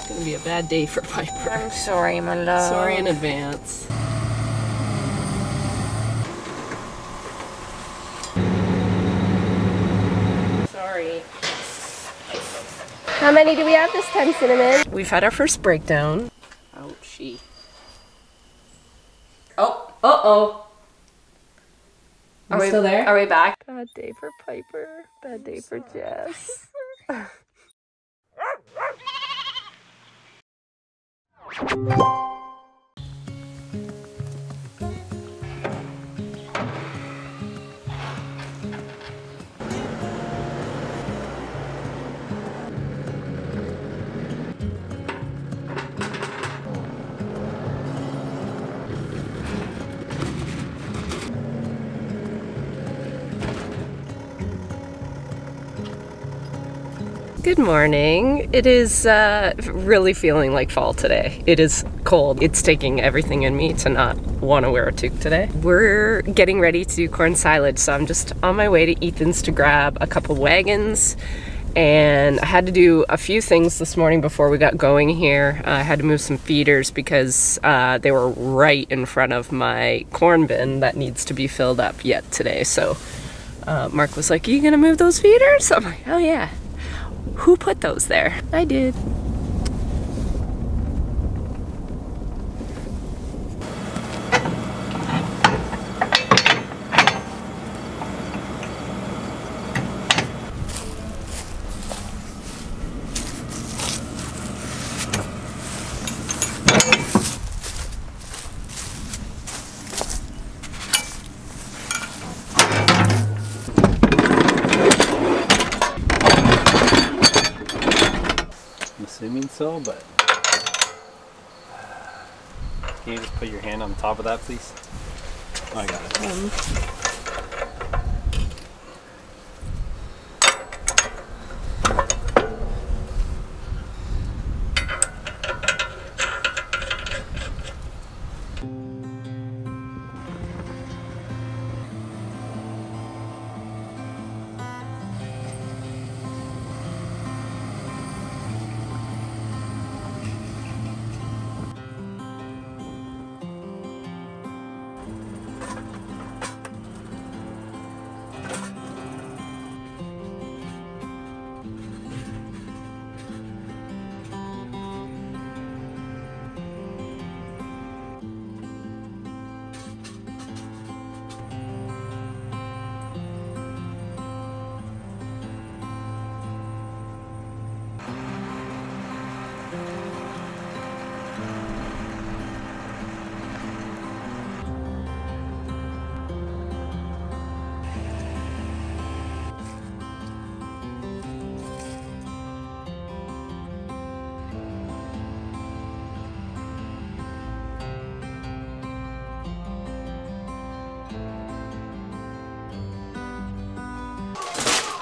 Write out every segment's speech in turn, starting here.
It's gonna be a bad day for Piper. I'm sorry, my love. Sorry in advance. Sorry. How many do we have this time, Cinnamon? We've had our first breakdown. Ouchie. Oh, uh-oh. Are we still there? Are we back? Bad day for Piper. Bad day for Jess. Good morning. It is really feeling like fall today. It is cold. It's taking everything in me to not want to wear a toque today. We're getting ready to do corn silage, so I'm just on my way to Ethan's to grab a couple wagons. And I had to do a few things this morning before we got going here. I had to move some feeders because they were right in front of my corn bin that needs to be filled up yet today. So Mark was like, "Are you gonna move those feeders?" I'm like, "Oh yeah." Who put those there? I did. Assuming so, but can you just put your hand on top of that, please? Oh, I got it.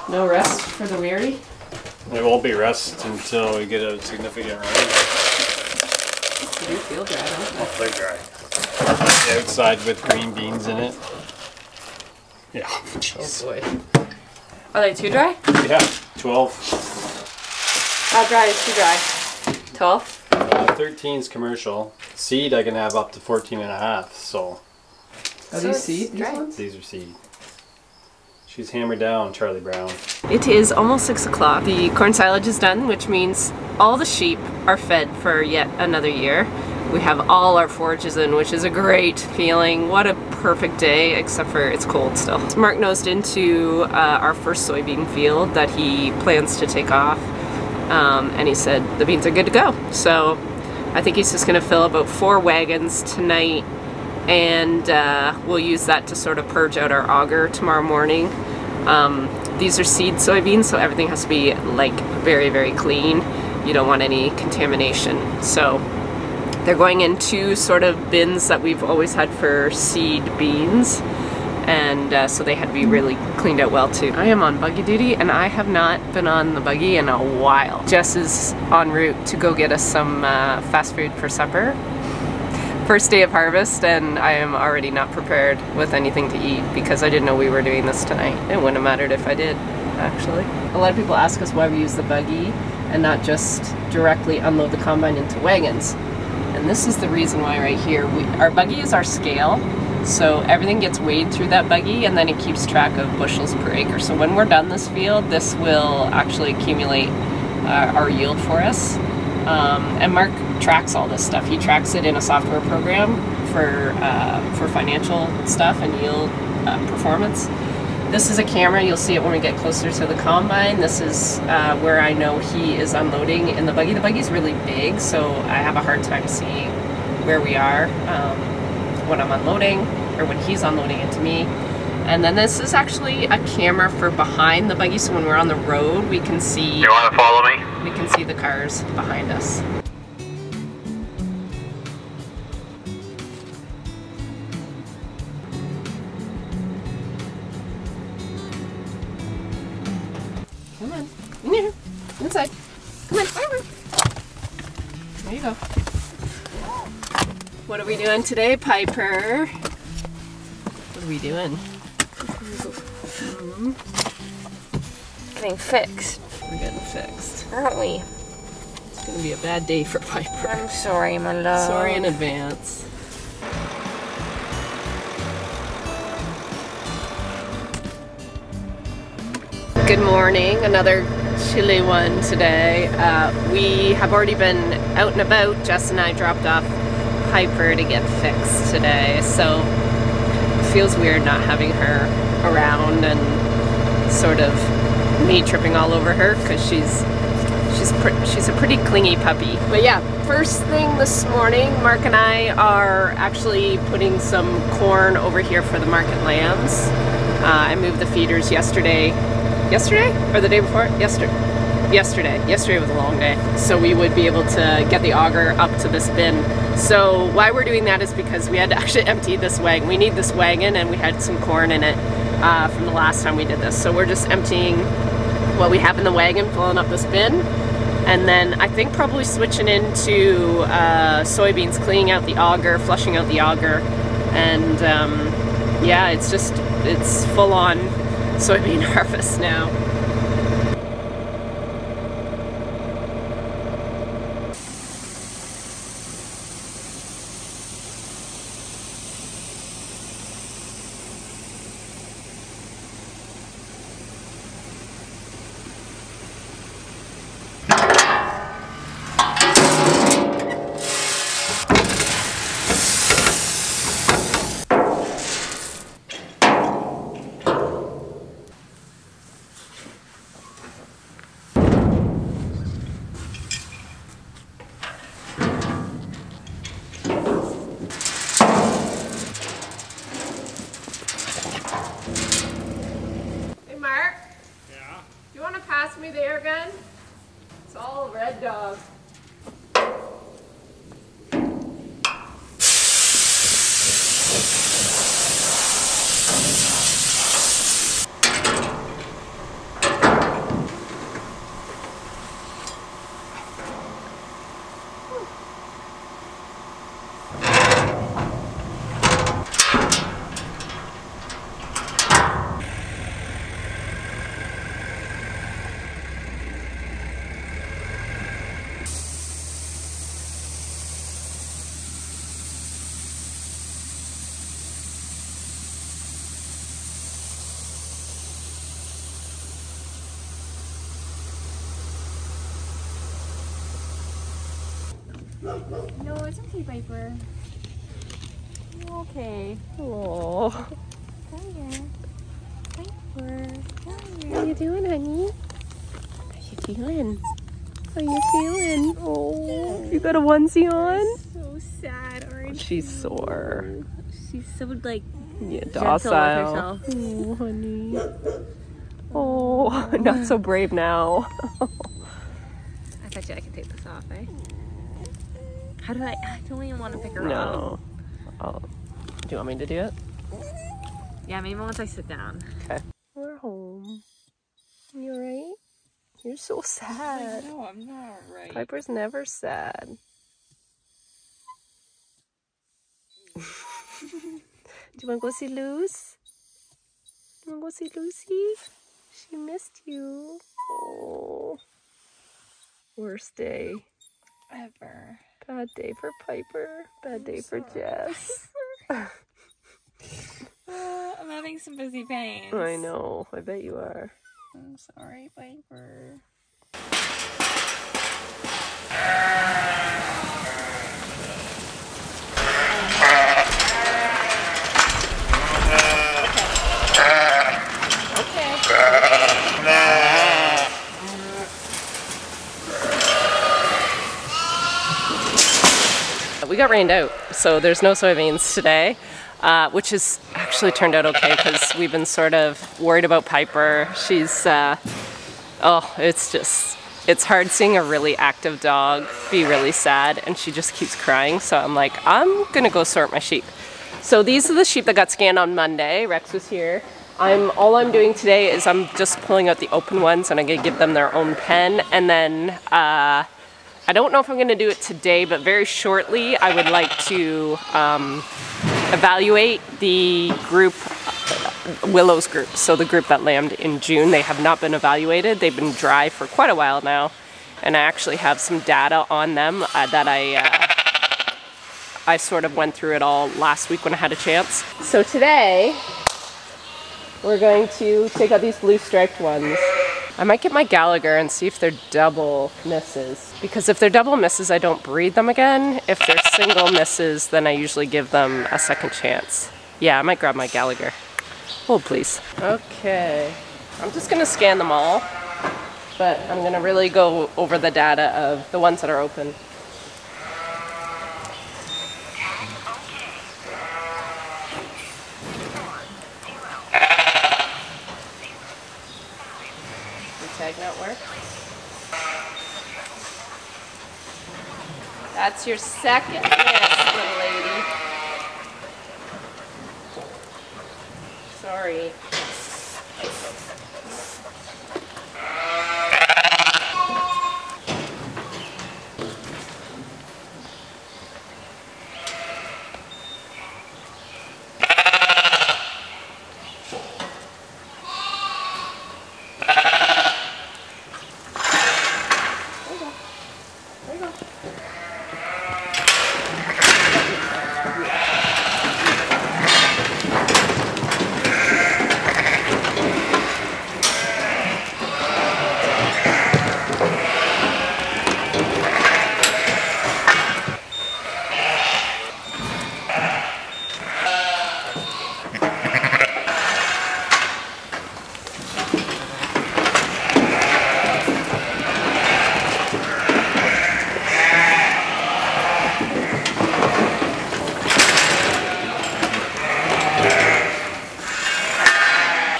No rest for the weary? It won't be rest until we get a significant rain. They do feel dry, don't they? Oh, they're dry. The outside with green beans in it. Yeah. Jeez. Oh boy. Are they too dry? Yeah, 12. How dry is too dry? 12? 13's commercial. Seed I can have up to 14 and a half, so. Are these seed? These are seed. She's hammered down, Charlie Brown. It is almost 6 o'clock. The corn silage is done, which means all the sheep are fed for yet another year. We have all our forages in, which is a great feeling. What a perfect day, except for it's cold still. Mark nosed into our first soybean field that he plans to take off, and he said the beans are good to go. So I think he's just gonna fill about 4 wagons tonight, and we'll use that to sort of purge out our auger tomorrow morning. These are seed soybeans, so everything has to be like very, very clean. You don't want any contamination. So they're going in 2 sort of bins that we've always had for seed beans, and so they had to be really cleaned out well too. I am on buggy duty, and I have not been on the buggy in a while. Jess is en route to go get us some fast food for supper. First day of harvest, and I am already not prepared with anything to eat because I didn't know we were doing this tonight. It wouldn't have mattered if I did, actually. A lot of people ask us why we use the buggy, and not just directly unload the combine into wagons. And this is the reason why right here. Our buggy is our scale, so everything gets weighed through that buggy and then it keeps track of bushels per acre. So when we're done this field, this will actually accumulate our yield for us. And Mark tracks all this stuff. He tracks it in a software program for financial stuff and yield performance. This is a camera. You'll see it when we get closer to the combine. This is where I know he is unloading in the buggy. The buggy's really big, so I have a hard time seeing where we are when I'm unloading or when he's unloading into me. And then this is actually a camera for behind the buggy, so when we're on the road, we can see. You want to follow me? We can see the cars behind us. Come on, in here, inside. Come on, over. There you go. What are we doing today, Piper? What are we doing? Getting fixed, We're getting fixed. aren't we? It's gonna be a bad day for Piper. I'm sorry, my love. Sorry in advance. Good morning, another chilly one today. We have already been out and about. Jess and I dropped off Piper to get fixed today, so it feels weird not having her around and sort of me tripping all over her because she's a pretty clingy puppy. But yeah, first thing this morning, Mark and I are actually putting some corn over here for the market lambs. I moved the feeders yesterday or the day before? Yesterday was a long day, so we would be able to get the auger up to this bin. So why we're doing that is because we had to actually empty this wagon. We need this wagon and we had some corn in it from the last time we did this. So we're just emptying what we have in the wagon, filling up this bin, and then I think probably switching into soybeans, cleaning out the auger, flushing out the auger, and yeah, it's full on soybean harvest now. Pass me the air gun. It's all red dog. No, it's okay, Piper. Okay. Oh, Hiya. Piper. how you doing, honey? How you feeling? How you feeling? Oh, you got a onesie on? So sad, aren't She's sore. She's so like Yeah, gentle docile. with herself. Oh, honey. Oh, not so brave now. I bet you I can take this off, eh? How do I don't even want to pick her up. No. Oh, do you want me to do it? Yeah, maybe once I sit down. Okay. We're home. You alright? You're so sad. No, I'm not right. Piper's never sad. Do you want to go see Luce? You want to go see Lucy? She missed you. Oh. Worst day ever. Bad day for Piper. Bad day for Jess. I'm having some busy pains. I know. I bet you are. I'm sorry, Piper. We got rained out, so there's no soybeans today, which has actually turned out okay because we've been sort of worried about Piper. She's, it's hard seeing a really active dog be really sad, and she just keeps crying. So I'm like, I'm gonna go sort my sheep. So these are the sheep that got scanned on Monday. Rex was here. All I'm doing today is I'm just pulling out the open ones, and I'm gonna give them their own pen, and then I don't know if I'm going to do it today, but very shortly I would like to evaluate the group, Willow's group. So the group that lambed in June, they have not been evaluated. They've been dry for quite a while now, and I actually have some data on them that I sort of went through it all last week when I had a chance. So today we're going to take out these blue striped ones. I might get my Gallagher and see if they're double misses. Because if they're double misses, I don't breed them again. If they're single misses, then I usually give them a second chance. Yeah, I might grab my Gallagher. Hold please. Okay, I'm just gonna scan them all, but I'm gonna really go over the data of the ones that are open. Tag not work. That's your second miss, little lady. Sorry.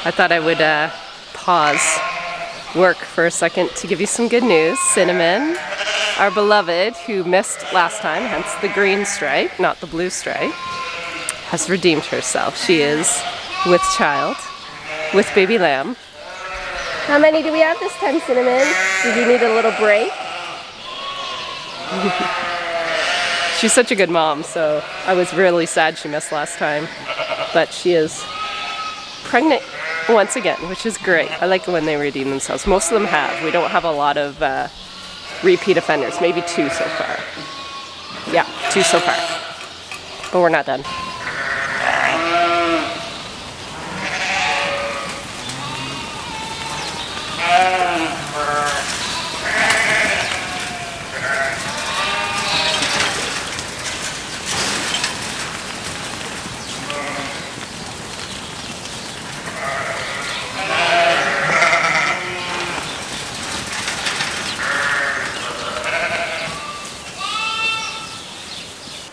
I thought I would pause work for a second to give you some good news. Cinnamon, our beloved, who missed last time, hence the green stripe, not the blue stripe, has redeemed herself. She is with child, with baby lamb. How many do we have this time, Cinnamon? Did you need a little break? She's such a good mom, so I was really sad she missed last time, but she is pregnant once again, which is great. I like it when they redeem themselves. Most of them have. We don't have a lot of repeat offenders. Maybe 2 so far. Yeah, 2 so far. But we're not done.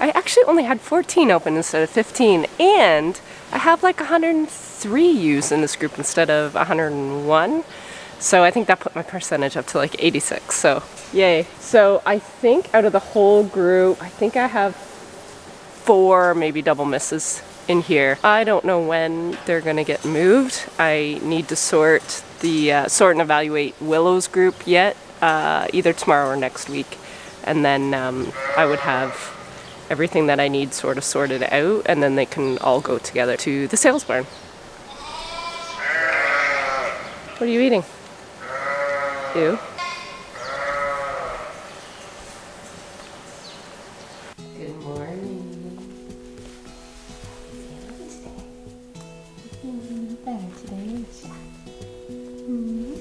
I actually only had 14 open instead of 15, and I have like 103 ewes in this group instead of 101. So I think that put my percentage up to like 86, so yay. So I think out of the whole group, I think I have 4 maybe double misses in here. I don't know when they're gonna get moved. I need to sort and evaluate Willow's group yet, either tomorrow or next week. And then I would have everything that I need sort of sorted out, and then they can all go together to the sales barn. What are you eating? You? Good morning. Feeling better today, aren't you?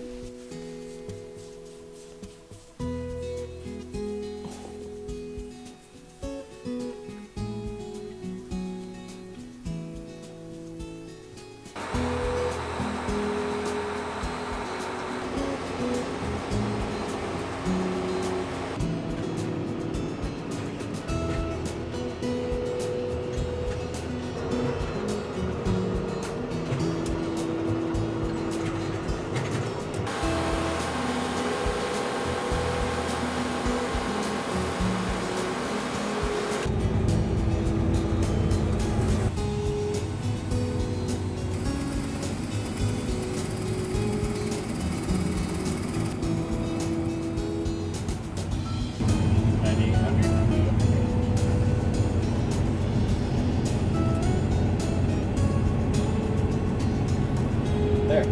There.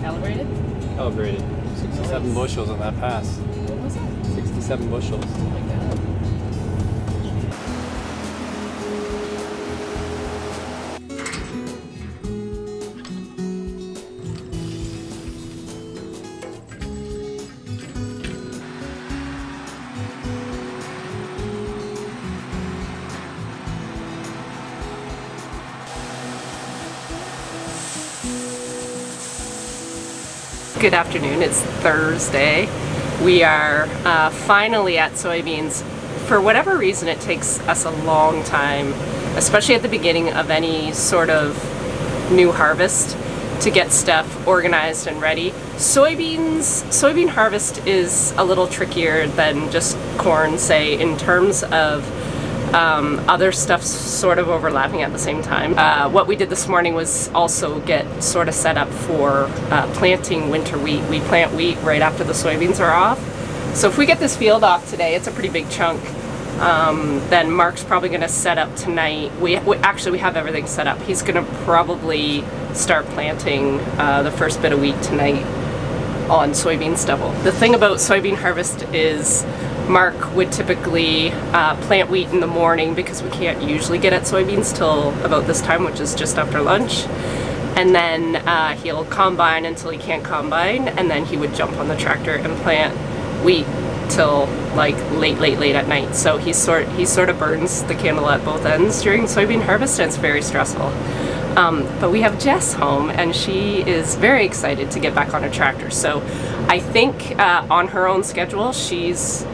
Calibrated? Calibrated. 67 bushels on that pass. What was it? 67 bushels. Oh my god. Good afternoon, it's Thursday. We are finally at soybeans. For whatever reason, it takes us a long time, especially at the beginning of any sort of new harvest, to get stuff organized and ready. Soybean harvest is a little trickier than just corn, say, in terms of other stuff sort of overlapping at the same time. What we did this morning was also get sort of set up for planting winter wheat. We plant wheat right after the soybeans are off. So if we get this field off today, it's a pretty big chunk. Then Mark's probably going to set up tonight. We actually have everything set up. He's going to probably start planting the first bit of wheat tonight on soybean stubble. The thing about soybean harvest is Mark would typically plant wheat in the morning because we can't usually get at soybeans till about this time, which is just after lunch. And then he'll combine until he can't combine, and then he would jump on the tractor and plant wheat till like late at night. So he sort of burns the candle at both ends during soybean harvest, and it's very stressful. But we have Jess home, and she is very excited to get back on a tractor. So I think on her own schedule, she's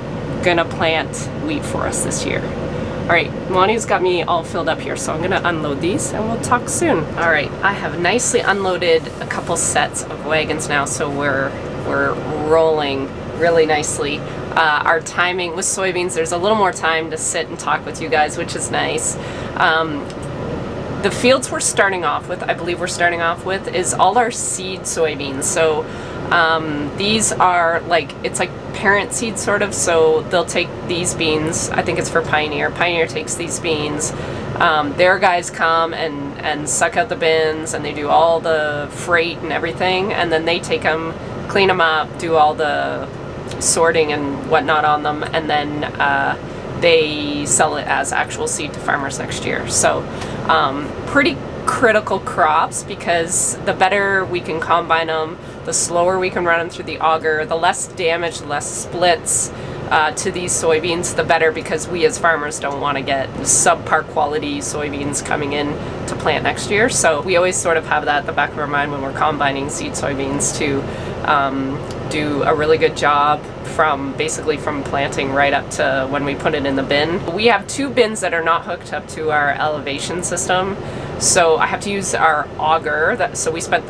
gonna plant wheat for us this year. All right, Lonnie's got me all filled up here, so I'm gonna unload these and we'll talk soon. All right, I have nicely unloaded a couple sets of wagons now, so we're rolling really nicely. Our timing with soybeans, there's a little more time to sit and talk with you guys, which is nice. The fields we're starting off with, I believe we're starting off with, is all our seed soybeans. So these are it's like parent seed sort of, so they'll take these beans. I think it's for Pioneer. Pioneer takes these beans. Their guys come and suck out the bins, and they do all the freight and everything, and then they take them, clean them up, do all the sorting and whatnot on them, and then they sell it as actual seed to farmers next year. So pretty critical crops, because the better we can combine them, the slower we can run them through the auger, the less damage, the less splits to these soybeans, the better, because we as farmers don't want to get subpar quality soybeans coming in to plant next year. So we always sort of have that at the back of our mind when we're combining seed soybeans, to do a really good job basically from planting right up to when we put it in the bin. We have two bins that are not hooked up to our elevation system, so I have to use our auger. So we spent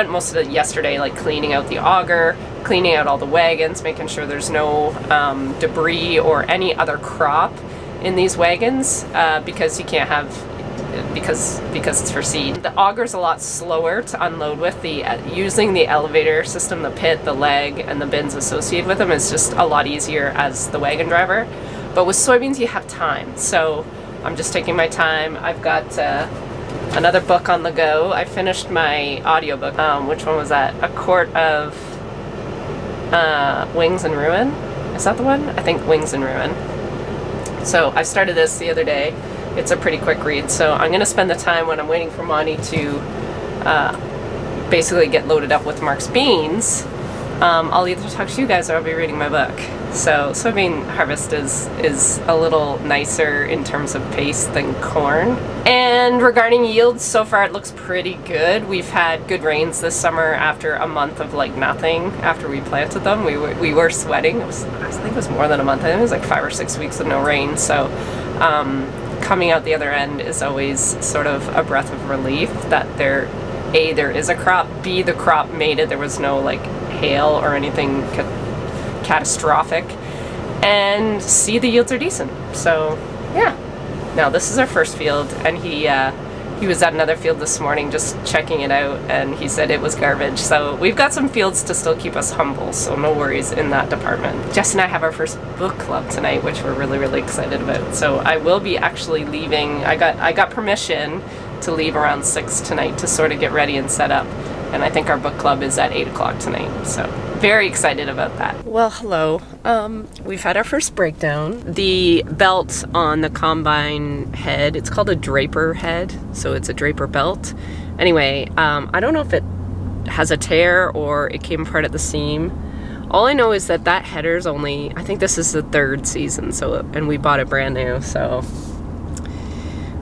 most of it yesterday cleaning out the auger, cleaning out all the wagons, making sure there's no debris or any other crop in these wagons, because you can't have, because it's for seed. The auger's a lot slower to unload with. Using the elevator system, the pit, the leg, and the bins associated with them is just a lot easier as the wagon driver. But with soybeans, you have time, so I'm just taking my time. I've got another book on the go. I finished my audiobook. Which one was that? A Court of Wings and Ruin? Is that the one? I think Wings and Ruin. So I started this the other day. It's a pretty quick read, so I'm gonna spend the time when I'm waiting for Monty to basically get loaded up with Mark's beans. I'll either talk to you guys or I'll be reading my book. So soybean harvest is a little nicer in terms of pace than corn. And regarding yields, so far it looks pretty good. We've had good rains this summer after a month of like nothing after we planted them. We were sweating. I think it was more than a month. I think it was like 5 or 6 weeks of no rain. So coming out the other end is always sort of a breath of relief that there is a crop, B, the crop made it. There was no like hail or anything catastrophic, and C, the yields are decent. So yeah. Now this is our first field, and he was at another field this morning just checking it out, and he said it was garbage. So we've got some fields to still keep us humble, so no worries in that department. Jess and I have our first book club tonight, which we're really excited about. So I will be actually leaving. I got permission to leave around 6 tonight to sort of get ready and set up. And I think our book club is at 8 o'clock tonight, so very excited about that. Well, hello. We've had our first breakdown. The belt on the combine head, it's called a draper head, so it's a draper belt. Anyway, I don't know if it has a tear or it came apart at the seam. All I know is that that header's only, I think this is the 3rd season, so, and we bought it brand new, so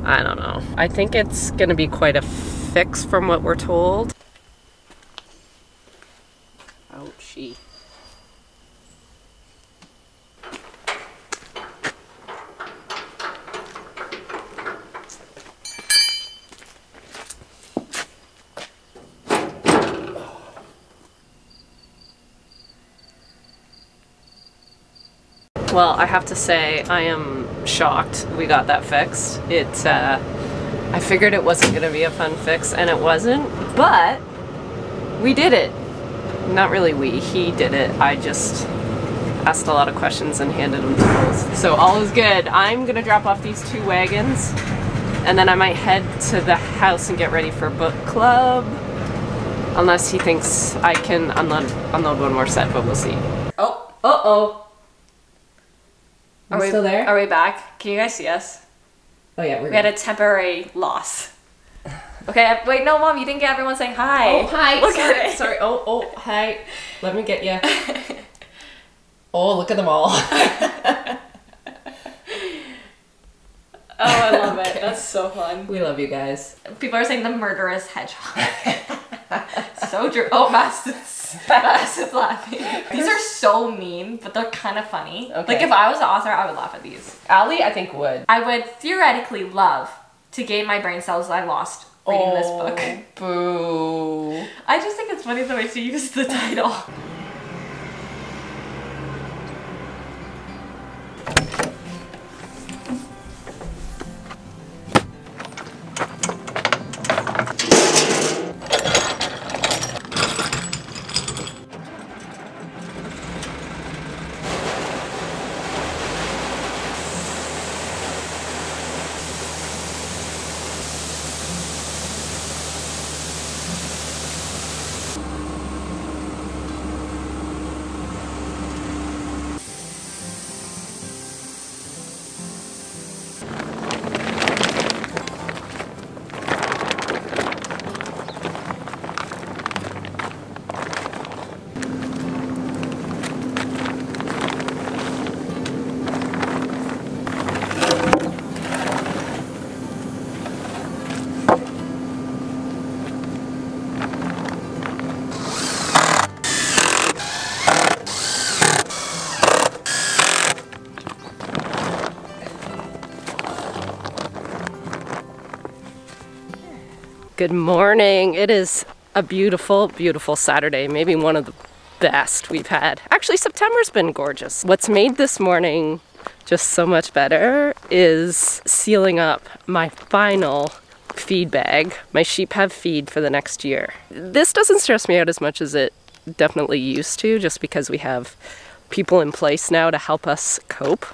I don't know. I think it's gonna be quite a fix from what we're told. Ouchie. Well, I have to say, I am shocked we got that fixed. I figured it wasn't going to be a fun fix, and it wasn't, but we did it. Not really we, he did it. I just asked a lot of questions and handed him tools. So all is good. I'm going to drop off these 2 wagons, and then I might head to the house and get ready for book club. Unless he thinks I can unload one more set, but we'll see. Oh, uh-oh. Are we still there? Are we back? Can you guys see us? Oh yeah, we had a temporary loss. Okay, wait, no, Mom, you didn't get everyone saying hi. Oh, hi. Look at it. Sorry. Oh, hi. Let me get you. Oh, look at them all. Oh, I love it. That's so fun. We love you guys. People are saying the murderous hedgehog. So true. Oh, Madison's laughing. These are so mean, but they're kind of funny. Okay. Like, if I was the author, I would laugh at these. Allie, I think, would. I would theoretically love to gain my brain cells I lost reading this book. Boo. I just think it's funny the way she used the title. Good morning. It is a beautiful, beautiful Saturday. Maybe one of the best we've had. Actually, September's been gorgeous. What's made this morning just so much better is sealing up my final feed bag. My sheep have feed for the next year. This doesn't stress me out as much as it definitely used to, just because we have people in place now to help us cope.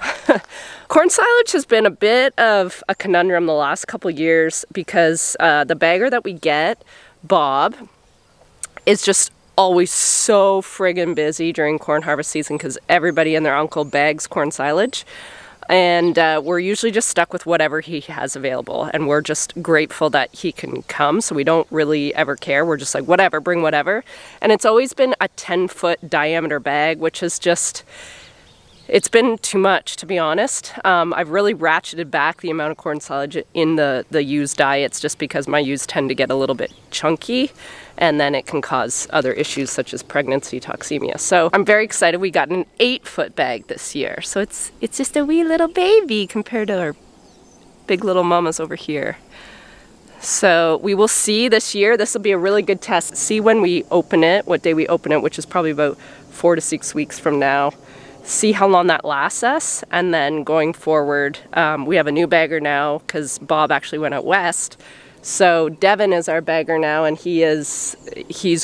Corn silage has been a bit of a conundrum the last couple years because the bagger that we get, Bob, is just always so friggin' busy during corn harvest season because everybody and their uncle bags corn silage. And we're usually just stuck with whatever he has available, and we're just grateful that he can come, so we don't really ever care. We're just like, whatever, bring whatever. And it's always been a 10-foot diameter bag, which is just, it's been too much, to be honest. I've really ratcheted back the amount of corn silage in the ewes diets, just because my ewes tend to get a little bit chunky, and then it can cause other issues such as pregnancy toxemia. So I'm very excited. We got an 8-foot bag this year. So it's just a wee little baby compared to our big little mamas over here. So we will see this year. This will be a really good test. See when we open it, what day we open it, which is probably about 4 to 6 weeks from now. See how long that lasts us, and then going forward, we have a new bagger now because Bob actually went out west. So Devin is our bagger now, and he's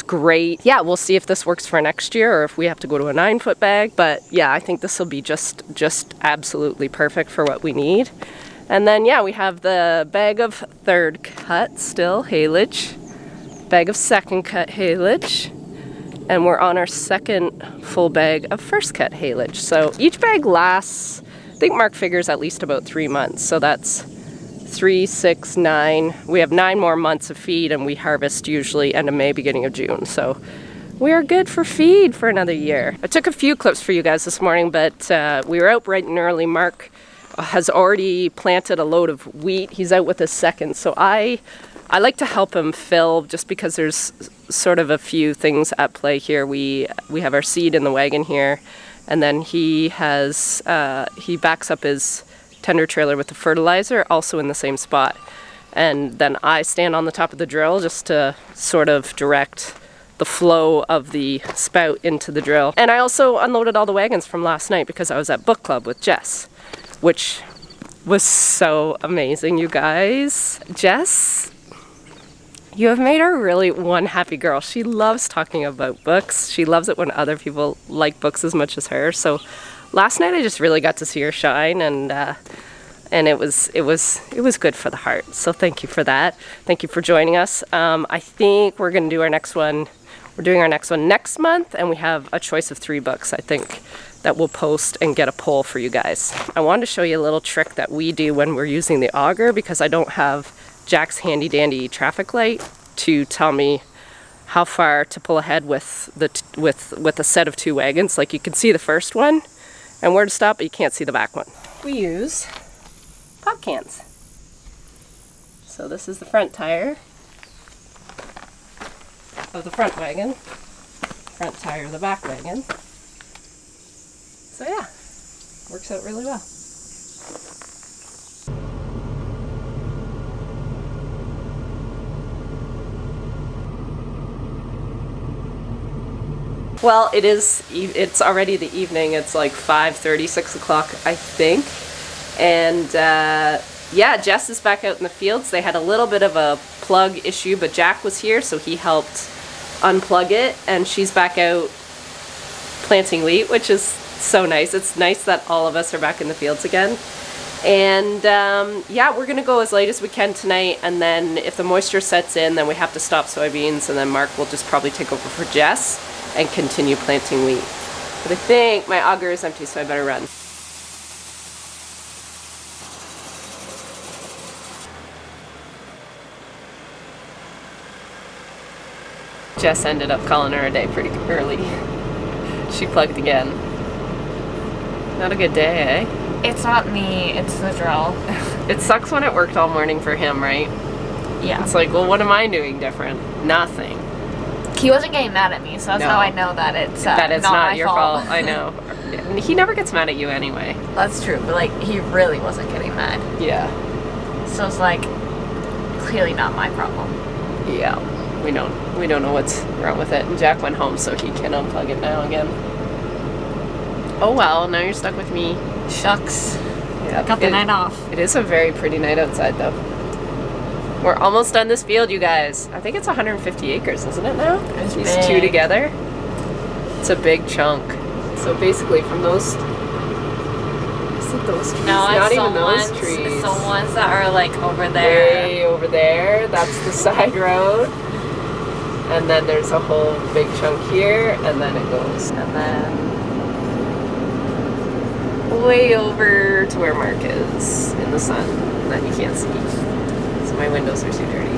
great. Yeah, we'll see if this works for next year or if we have to go to a 9-foot bag. But yeah, I think this will be just absolutely perfect for what we need. And then yeah, we have the bag of 3rd cut still haylage, bag of 2nd cut haylage, and we're on our 2nd full bag of 1st cut haylage. So each bag lasts, I think Mark figures at least about 3 months. So that's 3, 6, 9. We have 9 more months of feed, and we harvest usually end of May, beginning of June. So we are good for feed for another year. I took a few clips for you guys this morning, but we were out bright and early. Mark has already planted a load of wheat. He's out with his 2nd. So I like to help him fill, just because there's sort of a few things at play here. We have our seed in the wagon here, and then he backs up his tender trailer with the fertilizer also in the same spot. And then I stand on the top of the drill just to sort of direct the flow of the spout into the drill. And I also unloaded all the wagons from last night because I was at book club with Jess, which was so amazing, you guys. Jess, you have made her really one happy girl. She loves talking about books. She loves it when other people like books as much as her. So last night I just really got to see her shine, and it was good for the heart. So thank you for that. Thank you for joining us. I think we're going to do our next one. We're doing our next one next month, and we have a choice of 3 books, I think, that we'll post and get a poll for you guys. I wanted to show you a little trick that we do when we're using the auger, because I don't have Jack's handy dandy traffic light to tell me how far to pull ahead with a set of 2 wagons. Like, you can see the first one and where to stop, but you can't see the back one. We use pop cans. So this is the front tire of the front wagon, front tire of the back wagon. So yeah, works out really well. Well, it's already the evening. It's like 5:30, 6 o'clock, I think. And yeah, Jess is back out in the fields. They had a little bit of a plug issue, but Jack was here, so he helped unplug it. And she's back out planting wheat, which is so nice. It's nice that all of us are back in the fields again. And yeah, we're gonna go as late as we can tonight, and then if the moisture sets in, then we have to stop soybeans, and then Mark will just probably take over for Jess and continue planting wheat. But I think my auger is empty, so I better run. Jess ended up calling her a day pretty early. She plugged again. Not a good day, eh? It's not me, it's the drill. It sucks when it worked all morning for him, right? Yeah. It's like, well, what am I doing different? Nothing. He wasn't getting mad at me, so that's how I know that it's not your fault. I know. He never gets mad at you anyway. That's true, but like, he really wasn't getting mad. Yeah. So it's like, clearly not my problem. Yeah. We don't know what's wrong with it. And Jack went home, so he can unplug it now again. Oh well, now you're stuck with me. Shucks. Yeah. Got the night off. It is a very pretty night outside, though. We're almost done this field, you guys. I think it's 150 acres, isn't it now? It's These big. 2 together. It's a big chunk. So basically from those... Is it those trees? No, not it's even those ones, trees. It's the ones that are like over there. Way over there. That's the side road. And then there's a whole big chunk here, and then it goes. And then... way over to where Mark is in the sun that you can't see. So my windows are too dirty.